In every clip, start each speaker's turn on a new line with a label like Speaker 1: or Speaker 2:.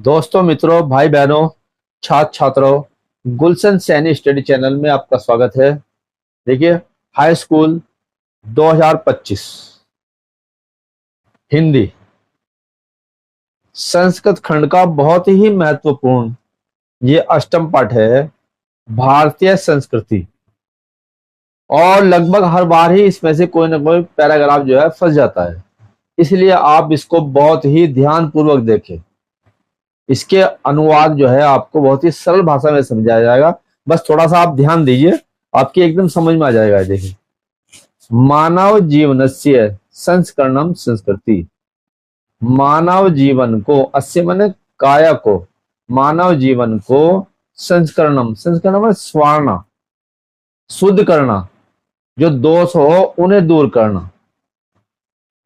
Speaker 1: दोस्तों, मित्रों, भाई बहनों, छात्र छात्राओं, गुलशन सैनी स्टडी चैनल में आपका स्वागत है। देखिए, हाई स्कूल 2025 हिंदी संस्कृत खंड का बहुत ही महत्वपूर्ण ये अष्टम पाठ है, भारतीय संस्कृति। और लगभग हर बार ही इसमें से कोई ना कोई पैराग्राफ जो है फंस जाता है, इसलिए आप इसको बहुत ही ध्यान पूर्वक देखें। इसके अनुवाद जो है आपको बहुत ही सरल भाषा में समझाया जाएगा। बस थोड़ा सा आप ध्यान दीजिए, आपकी एकदम समझ में आ जाएगा। देखिए, मानव जीवनस्य संस्करणम संस्कृति। मानव जीवन को, अस्य माने काया को, मानव जीवन को संस्करणम, संस्करण में स्वारना, शुद्ध करना, जो दोष हो उन्हें दूर करना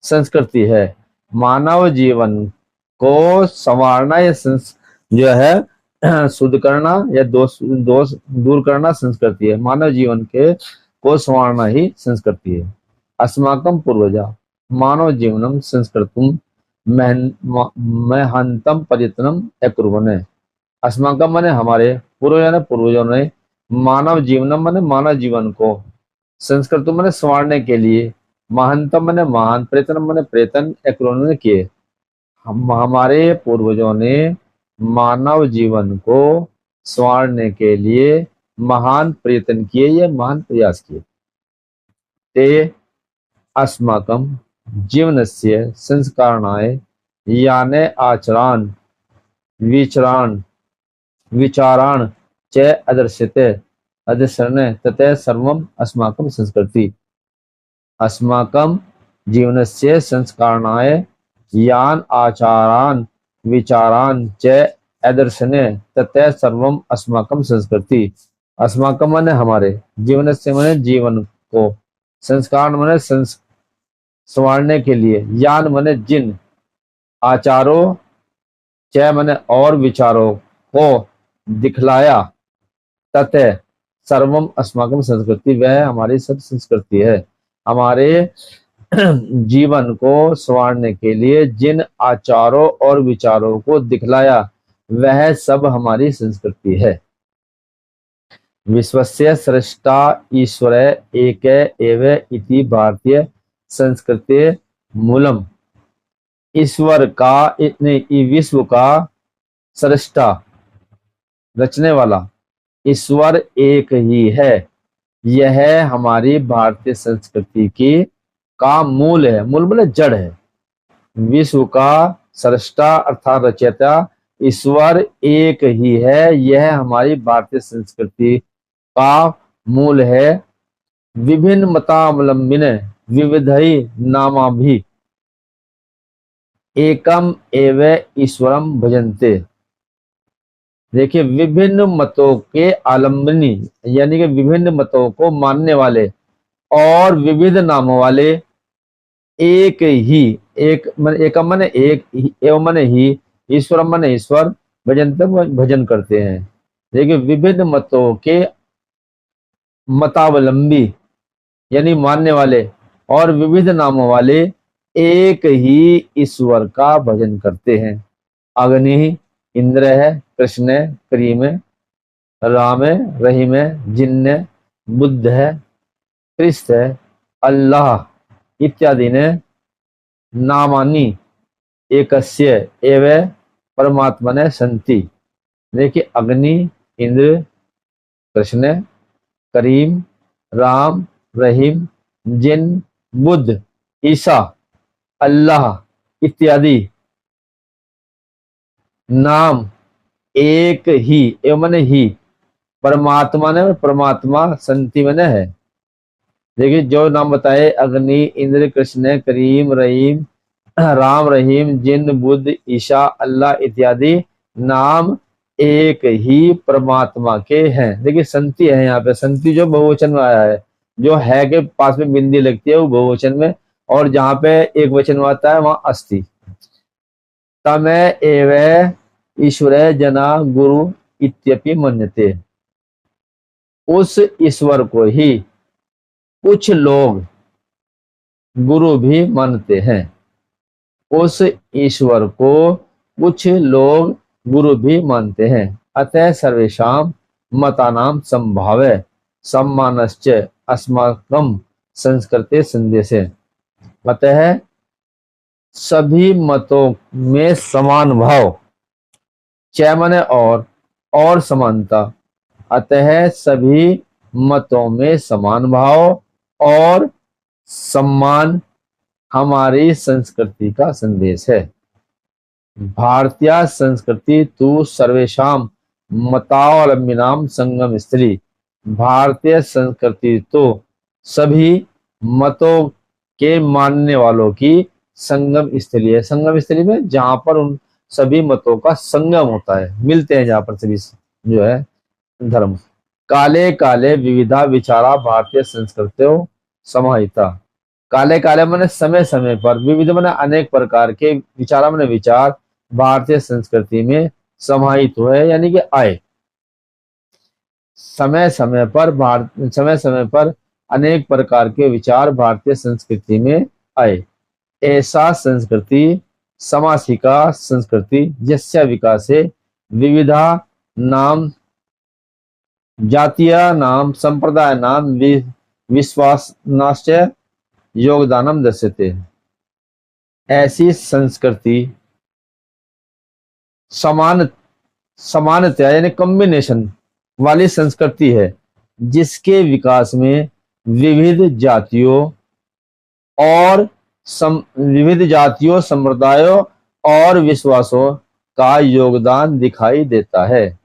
Speaker 1: संस्कृति है। मानव जीवन को संवारना या जो है शुद्ध करना या दोष दोष दूर करना संस्कृति है। मानव जीवन के को संवारना ही संस्कृति है। अस्माकं पूर्वजा मानव जीवनम संस्कृतम महंतम पर्यतनम अकुर्वने। अस्माकं माने हमारे, पूर्वजों ने, मानव जीवनम माने मानव जीवन को, संस्कृतम माने संवारने के लिए, महंतम माने महान, प्रयत्न माने प्रयत्न, अकुर्वने किए। हमारे पूर्वजों ने मानव जीवन को संवारने के लिए महान प्रयत्न किए या महान प्रयास किए। ते अस्माकं जीवनस्य संस्कारणाय याने आचरान् विचारान् च अदर्शने ततः सर्वम् अस्माकं संस्कृति। अस्माकं जीवनस्य संस्कारणाय यान आचारान विचारान च आदर्शने ततः सर्वम अस्माकं संस्कृति। अस्माकं माने हमारे, जीवन से माने जीवन को, संस्कार माने संवारने के लिए, यान माने जिन, आचारों, च माने और, विचारों को दिखलाया, ततः सर्वम अस्माकं संस्कृति, वह हमारी सब संस्कृति है। हमारे जीवन को संवारने के लिए जिन आचारों और विचारों को दिखलाया, वह सब हमारी संस्कृति है। विश्वस्य सृष्टा ईश्वर एक एव इति भारतीय संस्कृति मूलम। ईश्वर का, विश्व का सृष्टा, रचने वाला ईश्वर एक ही है। यह हमारी भारतीय संस्कृति की का मूल है। मूल मतलब जड़ है। विश्व का सृष्टा अर्थात रचयिता ईश्वर एक ही है, यह हमारी भारतीय संस्कृति का मूल है। विभिन्न मतावलंबिन विविधई नामाभि एकम एव ईश्वरम भजन्ते। देखिए, विभिन्न मतों के आलंबनी यानी कि विभिन्न मतों को मानने वाले और विविध नामों वाले एक ही, एकम माने एक, एवं माने ही, ईश्वरम माने ईश्वर, भजन्ते भजन करते हैं। देखिए, विभिन्न मतों के मतावलंबी यानी मानने वाले और विविध नामों वाले एक ही ईश्वर का भजन करते हैं। अग्नि इंद्र है, कृष्ण है, करीम है, राम है, रहीम है, जिन्न है, बुद्ध है, क्रिस्त है, अल्लाह इत्यादि ने नामानी एकस्य एव परमात्मा ने संति। देखिए, अग्नि, इंद्र, कृष्ण, करीम, राम, रहीम, जिन, बुद्ध, ईसा, अल्लाह इत्यादि नाम एक ही, एवं माने ही, परमात्मा ने, परमात्मा संति माने है। देखिए, जो नाम बताए, अग्नि, इंद्र, कृष्ण, करीम, रहीम, राम, रहीम, जिन, बुद्ध, ईशा, अल्लाह इत्यादि नाम एक ही परमात्मा के हैं। देखिए, संति है यहाँ पे। संति जो बहुवचन में आया है, जो है के पास में बिंदी लगती है वो बहुवचन में, और जहां पे एक वचन में आता है वहां अस्ति। तमें एव ईश्वर जना गुरु इत्यपि मन्यते। उस ईश्वर को ही कुछ लोग गुरु भी मानते हैं। उस ईश्वर को कुछ लोग गुरु भी मानते हैं। अतः सर्वेषां मतानां संभाव्य सम्मानश्च अस्माकं संस्कृते संदेशे। अतः सभी मतों में समान भाव, च माने और समानता। अतः सभी मतों में समान भाव और सम्मान हमारी संस्कृति का संदेश है। भारतीय संस्कृति तु सर्वेषां मतावलंबिनां संगम स्थली। भारतीय संस्कृति तो सभी मतों के मानने वालों की संगम स्थली है। संगम स्थली में जहां पर उन सभी मतों का संगम होता है, मिलते हैं जहां पर सभी जो है धर्म। काले काले विविधा विचारा भारतीय संस्कृतियों समाहिता। काले काले माने समय समय पर, विविध माने अनेक प्रकार के, विचारा माने विचार भारतीय संस्कृति में समाहित हुए यानी कि आए। समय समय पर अनेक प्रकार के विचार भारतीय संस्कृति में आए। ऐसा संस्कृति समासिका संस्कृति यस्य विकासे विविधा नाम जातीय नाम संप्रदाय नाम विश्वासनाश्च योगदानम दर्शते। ऐसी संस्कृति समानता यानी कॉम्बिनेशन वाली संस्कृति है जिसके विकास में विविध जातियों संप्रदायों और विश्वासों का योगदान दिखाई देता है।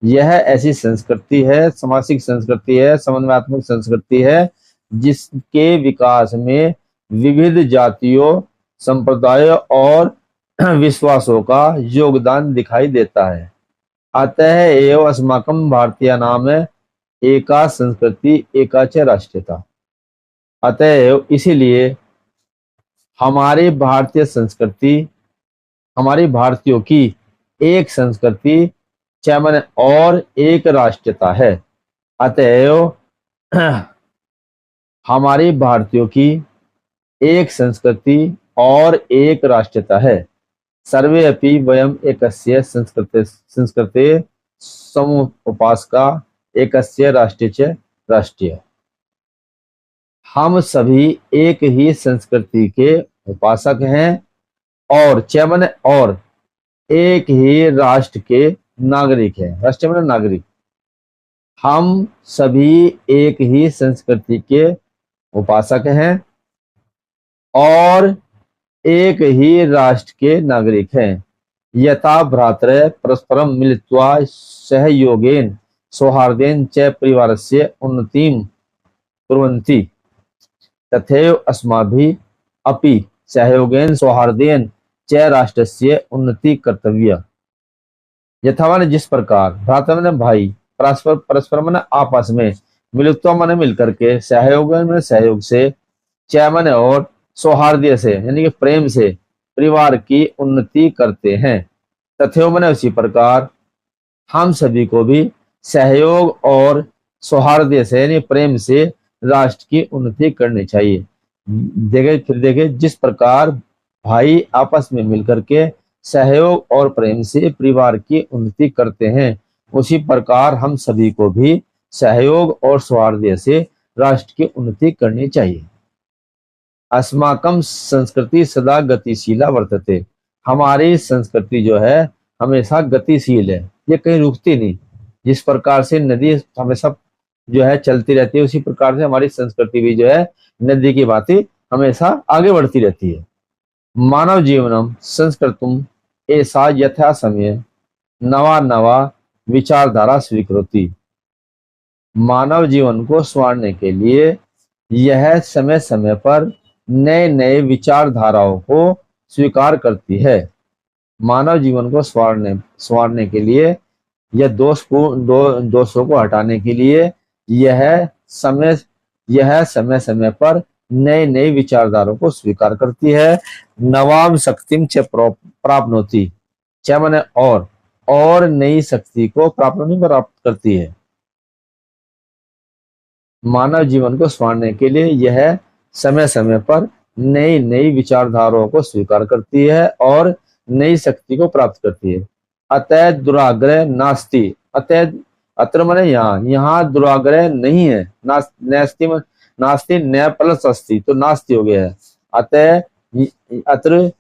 Speaker 1: यह ऐसी संस्कृति है, सामाजिक संस्कृति है, समन्वयात्मक संस्कृति है जिसके विकास में विविध जातियों संप्रदायों और विश्वासों का योगदान दिखाई देता है। अतः एव अस्माकं भारतीय नाम है एका संस्कृति एका च राष्ट्रीयता। अतः इसीलिए हमारी भारतीय संस्कृति, हमारी भारतीयों की एक संस्कृति च माने और एक राष्ट्रीयता है। अतएव हमारी भारतीयों की एक संस्कृति और एक राष्ट्रीयता है। सर्वे अपि वयम एकस्य संस्कृते समुपासका एकस्य राष्ट्रीय च राष्ट्रीय। हम सभी एक ही संस्कृति के उपासक हैं और च माने और एक ही राष्ट्र के नागरिक हैं। राष्ट्र माने नागरिक। हम सभी एक ही संस्कृति के उपासक हैं और एक ही राष्ट्र के नागरिक हैं। यथा भ्रातरः परस्परं मिलित्वा सहयोगेन सौहार्देन च परिवारस्य उन्नतिं कुर्वन्ति तथैव अस्माभिः अपि सहयोगेन सौहार्देन च राष्ट्रस्य उन्नति कर्तव्या। यथा माने जिस प्रकार, भ्राता माने भाई, परस्पर माने आपस में, मिलित्वा माने मिलकर के, सहयोग माने सहयोग से, च माने और, सौहार्द से यानी कि प्रेम से परिवार की उन्नति करते हैं। तथैव माने उसी प्रकार हम सभी को भी सहयोग और सौहार्द से यानी प्रेम से राष्ट्र की उन्नति करनी चाहिए। देखे जिस प्रकार भाई आपस में मिलकर के सहयोग और प्रेम से परिवार की उन्नति करते हैं, उसी प्रकार हम सभी को भी सहयोग और सौहार्द से राष्ट्र की उन्नति करनी चाहिए। अस्माकं संस्कृति सदा गतिशीला वर्तते। हमारी संस्कृति जो है हमेशा गतिशील है, ये कहीं रुकती नहीं। जिस प्रकार से नदी हमेशा जो है चलती रहती है, उसी प्रकार से हमारी संस्कृति भी जो है नदी की भांति हमेशा आगे बढ़ती रहती है। मानव जीवनम संस्कृतम ऐसा यथा समय नवा नवा विचारधारा स्वीकृति। मानव जीवन को संवारने के लिए यह समय समय पर नए नए विचारधाराओं को स्वीकार करती है। मानव जीवन को संवारने के लिए यह दोषों को हटाने के लिए यह समय समय पर नए नए विचारधाराओं को स्वीकार करती है। नवाम शक्तिम च प्राप्नोति, च माने और नई शक्ति को प्राप्त करती है। मानव जीवन को संवारने के लिए यह समय समय पर नई नई विचारधाराओं को स्वीकार करती है और नई शक्ति को प्राप्त करती है। अतः दुराग्रह नास्ति। अतः अत्र माने यहाँ, यहाँ दुराग्रह नहीं है। नास्ति में नास्ति न प्लस अस्ति तो नास्ति हो गया है। अतः अत्र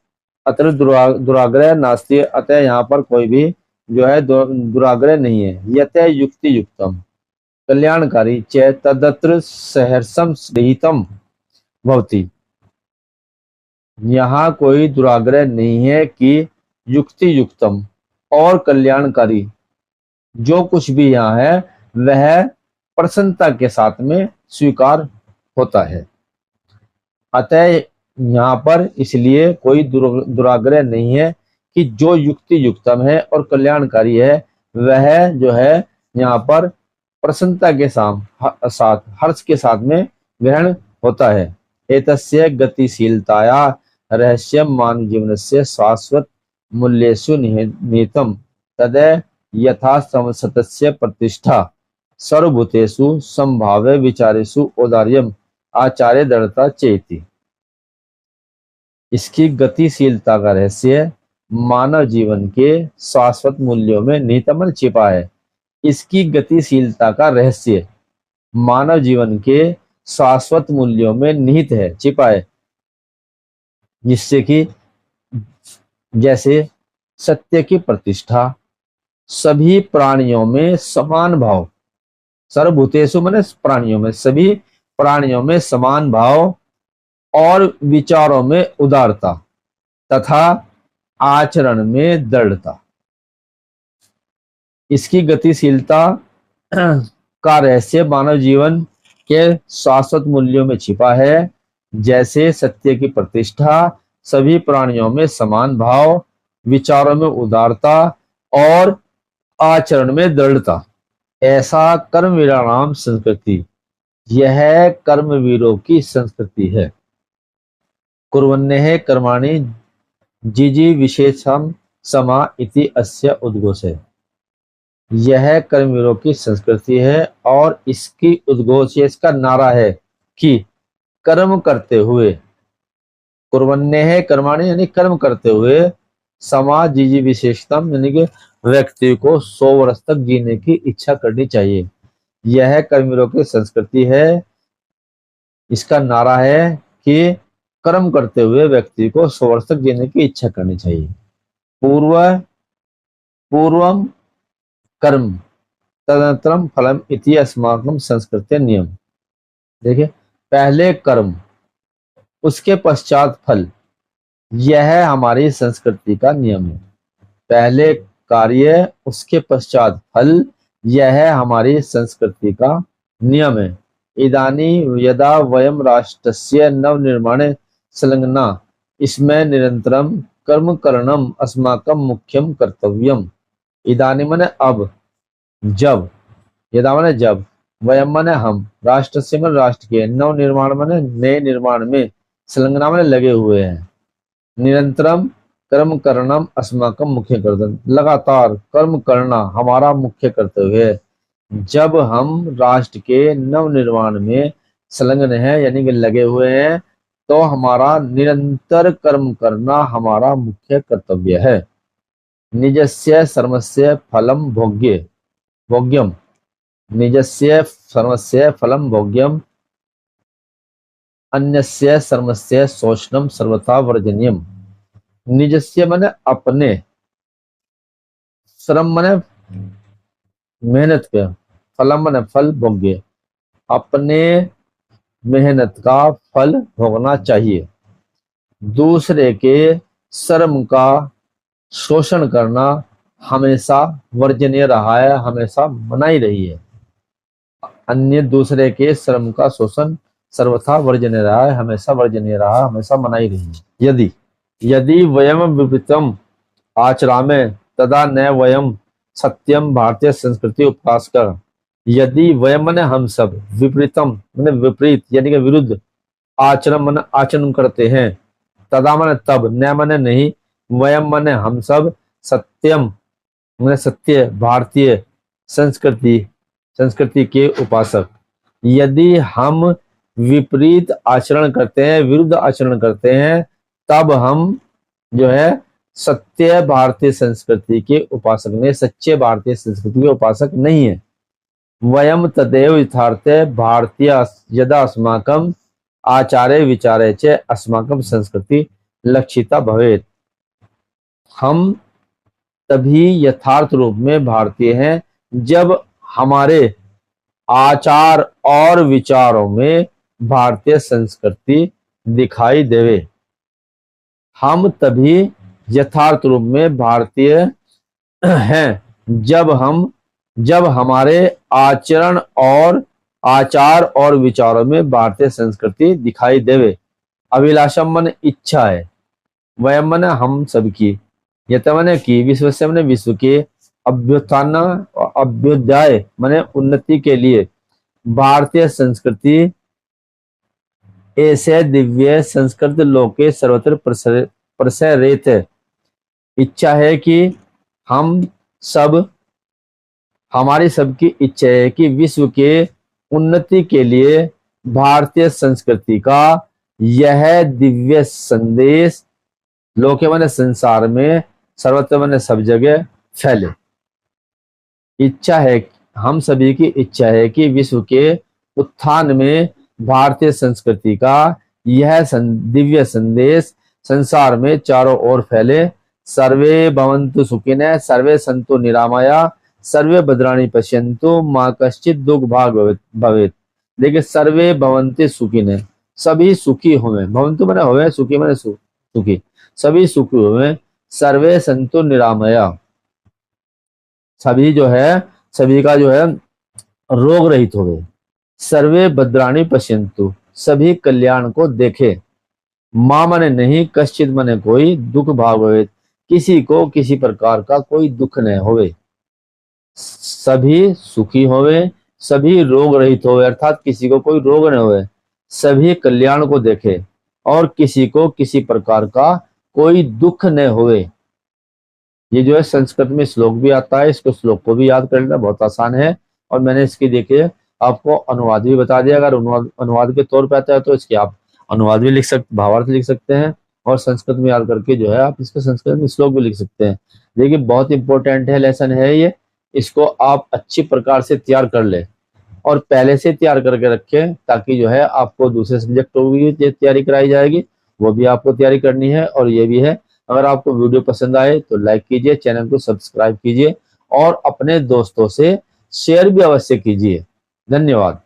Speaker 1: अत्र दुराग्रह नास्ति, अतः यहाँ पर कोई भी जो है दुराग्रह नहीं है। यत युक्ति युक्तम कल्याणकारी च तदत्र सहर्षम रहितम भवति। यहाँ कोई दुराग्रह नहीं है कि युक्ति युक्तम और कल्याणकारी जो कुछ भी यहाँ है वह प्रसन्नता के साथ में स्वीकार होता है। अतः यहाँ पर इसलिए कोई दुराग्रह नहीं है कि जो युक्ति युक्तम है और कल्याणकारी है वह जो है यहाँ पर प्रसन्नता के साथ हर्ष के साथ में ग्रहण होता है। एतस्य गतिशीलताया रहस्यम मानव जीवनस्य शाश्वत मूल्येषु निहितम तद यथा समसतस्य प्रतिष्ठा सर्वभूतेषु संभाव्य विचारेषु औदार्यम आचार्य दृढ़ता चेति। इसकी गतिशीलता का रहस्य मानव जीवन के शाश्वत मूल्यों में निहित छिपा है। इसकी गतिशीलता का रहस्य मानव जीवन के शाश्वत मूल्यों में निहित है, छिपा है, जिससे कि जैसे सत्य की प्रतिष्ठा, सभी प्राणियों में समान भाव, सर्वभूतेषु माने प्राणियों में, सभी प्राणियों में समान भाव और विचारों में उदारता तथा आचरण में दृढ़ता। इसकी गतिशीलता का रहस्य मानव जीवन के शाश्वत मूल्यों में छिपा है, जैसे सत्य की प्रतिष्ठा, सभी प्राणियों में समान भाव, विचारों में उदारता और आचरण में दृढ़ता। ऐसा कर्मवीराणाम संस्कृति, यह कर्मवीरों की संस्कृति है। कुर्वन्नेह कर्माणि जिजी विशेषम समा इति अस्य उद्घोष है। यह कर्मवीरों की संस्कृति है और इसकी उद्घोष, इसका नारा है कि कर्म करते हुए, कुर्वन्नेह कर्माणि यानी कर्म करते हुए, समा जिजी विशेषतम यानी कि व्यक्ति को 100 वर्ष तक जीने की इच्छा करनी चाहिए। यह कर्मवीरों की संस्कृति है। इसका नारा है कि कर्म करते हुए व्यक्ति को 100 वर्ष तक जीने की इच्छा करनी चाहिए। पूर्वम कर्म तदनंतरम फलम इति अस्माकं संस्कृते नियम। देखिए, पहले कर्म उसके पश्चात फल, यह हमारी संस्कृति का नियम है। पहले कार्य उसके पश्चात फल, यह हमारी संस्कृति का नियम है। इदानी यदा वयम राष्ट्रस्य नवनिर्माणे संलग्ना इसमें निरंतरम कर्म करणम अस्माकं मुख्यम कर्तव्यम। इदानी माने अब, जब, यदा माने जब, वयम माने हम, राष्ट्र से माने राष्ट्र के, नव निर्माण माने नए निर्माण में, संलग्ना माने लगे हुए हैं, निरंतरम कर्म करणम अस्माकं मुख्य कर्तव्य, लगातार कर्म करना हमारा मुख्य कर्तव्य है। जब हम राष्ट्र के नव निर्माण में संलग्न हैं यानी कि लगे हुए हैं, तो हमारा निरंतर कर्म करना हमारा मुख्य कर्तव्य है। निजस्य सर्वस्य फलम भोग्यम, निजस्य सर्वस्य फलम भोग्यम, अन्यस्य सर्वस्य शोषणम सर्वथा वर्जनीयम। निजस्य माने अपने, श्रम माने मेहनत का, फलम माने फल, भोग्य अपने मेहनत का फल भोगना चाहिए। दूसरे के श्रम का शोषण करना हमेशा वर्जनीय रहा है, हमेशा मनाई रही है। अन्य दूसरे के श्रम का शोषण सर्वथा वर्जनीय रहा है, हमेशा वर्जनीय रहा, हमेशा मनाई रही है। यदि वयम विपरीतम आचरामे तदा न वयम सत्यम भारतीय संस्कृति उपहासकर। यदि वयम माने हम सब, विपरीतम माने विपरीत यानी कि विरुद्ध, आचरण माने आचरण करते हैं, तदा माने तब, न माने नहीं, वयम माने हम सब, सत्यम माने सत्य, भारतीय संस्कृति के उपासक। यदि हम विपरीत आचरण करते हैं, विरुद्ध आचरण करते हैं, तब हम जो है सत्य भारतीय संस्कृति के उपासक नहीं, सच्चे भारतीय संस्कृति के उपासक नहीं है। वयम तदेव यथार्थे भारतीय यदा अस्माकं आचारे विचारे च अस्माकं संस्कृति लक्षिता भवेत्। हम तभी यथार्थ रूप में भारतीय हैं जब हमारे आचार और विचारों में भारतीय संस्कृति दिखाई देवे। हम तभी यथार्थ रूप में भारतीय हैं जब हमारे आचरण और आचार और विचारों में भारतीय संस्कृति दिखाई देवे। अभिलाषम मन इच्छा है, वयम मन हम सबकी, यत मन की, विश्वस्य मन विश्व के, अभ्युत्थान अभ्युदय मन उन्नति के लिए भारतीय संस्कृति ऐसे दिव्य संस्कृत लोके सर्वत्र प्रसरित। इच्छा है कि हमारी सबकी इच्छा है कि विश्व के उन्नति के लिए भारतीय संस्कृति का यह दिव्य संदेश लोके माने संसार में, सर्वत्र माने सब जगह फैले। इच्छा है, हम सभी की इच्छा है कि विश्व के उत्थान में भारतीय संस्कृति का यह दिव्य संदेश संसार में चारों ओर फैले। सर्वे भवन्तु सुखिनः, सर्वे सन्तु निरामया, सर्वे भद्राणि पश्यन्तु मा कश्चित् दुःख भाग् भवेत्। देखिए, सर्वे भवन्ति सुखिनः, सभी सुखी होवे, भवन्तु माने होवे, सुखी माने सुखी, सभी सुखी होवे। सर्वे सन्तु निरामया, सभी जो है, सभी का जो है रोग रहित होवे। सर्वे भद्राणि पश्यन्तु, सभी कल्याण को देखे। मां मने नहीं, कश्चित मने कोई, दुख भाग होवे, किसी को किसी प्रकार का कोई दुख न होवे। सभी सुखी होवे, सभी रोग रहित होवे, अर्थात किसी को कोई रोग न होवे, सभी कल्याण को देखे और किसी को किसी प्रकार का कोई दुख न होवे। ये जो है संस्कृत में श्लोक भी आता है, इसको श्लोक को भी याद कर लेना बहुत आसान है। और मैंने इसकी देखिए आपको अनुवाद भी बता दिया। अगर अनुवाद के तौर पे आता है तो इसके आप अनुवाद भी लिख सकते, भावार्थ लिख सकते हैं, और संस्कृत में याद करके जो है आप इसके संस्कृत में श्लोक भी लिख सकते हैं। देखिए, बहुत इंपॉर्टेंट है लेसन है ये, इसको आप अच्छी प्रकार से तैयार कर ले और पहले से तैयार करके रखें, ताकि जो है आपको दूसरे सब्जेक्टों की तैयारी कराई जाएगी, वो भी आपको तैयारी करनी है। और ये भी है, अगर आपको वीडियो पसंद आए तो लाइक कीजिए, चैनल को सब्सक्राइब कीजिए और अपने दोस्तों से शेयर भी अवश्य कीजिए। धन्यवाद।